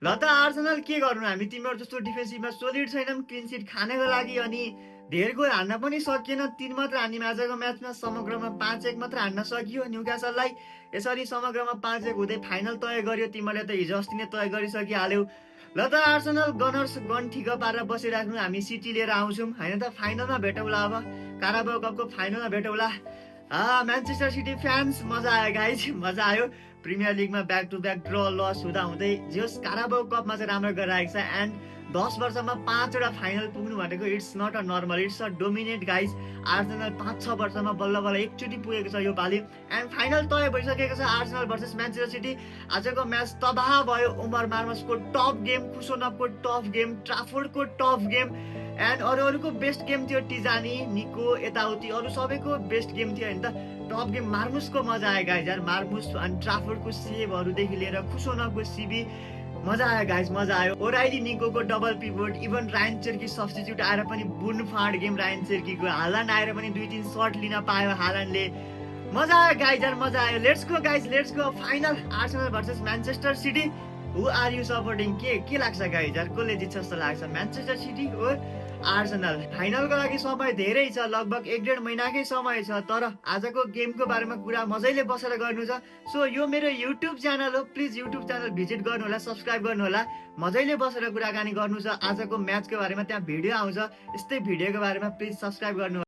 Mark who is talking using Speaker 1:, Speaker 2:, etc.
Speaker 1: ल त आर्सेनल के गर्नु हामी तिमीहरू जस्तो डिफेन्सिभमा सोलिड छैनौँ क्लिन सिट खानेको लागि अनि धेर गोल हान्न पनि सकिएन 3 मात्र हान्यौँ आजको म्याचमा समग्रमा 5-1 मात्र हान्न सकियो न्युक्यासललाई यसरी समग्रमा 5-1 हुँदै फाइनल तय गर्यो तिमीहरूले त हिजो अस्ति नै तय गरिसकिहाल्यौ ल त आर्सेनल गनर्स गन ठिक पारेर बसिराख्नु हामी सिटी लिएर आउँछौँ होइन त फाइनलमा भेटौँला अब काराबाओ कपको फाइनलमा भेटौँला म्यान्चेस्टर सिटी फ्यान्स मजा आयो गाइज मजा आयो प्रिमियर लिगमा back to back draw loss हुँदा हुँदै जस काराबाओ कपमा चाहिँ राम्रो गरिरहेको छ एन्ड 10 वर्षमा 5वटा फाइनल पुग्नु भनेको it's not a normal it's a dominate guys Arsenal 5-6 वर्षमा बल्ल बल्ल एकचोटि पुगेको छ यो पालि एन्ड फाइनल तय भइसकेको छ आर्सेनल भर्सेस म्यान्चेस्टर सिटी आजको म्याच तबाह भयो उमर मार्मसको टप गेम कुसोनपको टप गेम ट्राफोर्डको टप गेम एन्ड अरूको बेस्ट गेम थियो टिजानी निको यताउति अरू सबैको बेस्ट गेम थियो होइन त टप गेम मार्मुसको मजा आयो गाइज यार मार्मुस अनि ट्राफोर्डको सेभहरूदेखि लिएर खुसोनको सिबी मजा आयो गाइज मजा आयो ओराइली निकोको डबल पिभोट इभन रायन चेर्की सब्स्टिट्युट आएर पनि बुनफाड गेम रायन चेर्कीको हालान्ड आएर पनि 2-3 सर्ट लिन पायो हालान्डले मजा आयो गाइज यार मजा आयो let's go final Arsenal versus Manchester City who are you supporting के लाग्छ गाइज यार कसले जित्छ जस्तो लाग्छ म्यान्चेस्टर सिटी हो आर्सेनल फाइनलको लागि समय धेरै छ लगभग 1-1.5 महिनाकै समय छ तर आजको गेमको बारेमा कुरा मजाले बसेर गर्नु छ सो यो मेरो युट्युब च्यानल हो प्लिज युट्युब च्यानल भिजिट गर्नु होला सब्स्क्राइब गर्नु होला मजाले बसेर कुराकानी गर्नु छ आजको म्याचको बारेमा त्यहाँ भिडियो आउँछ यस्तै भिडियोको बारेमा प्लिज सब्स्क्राइब गर्नु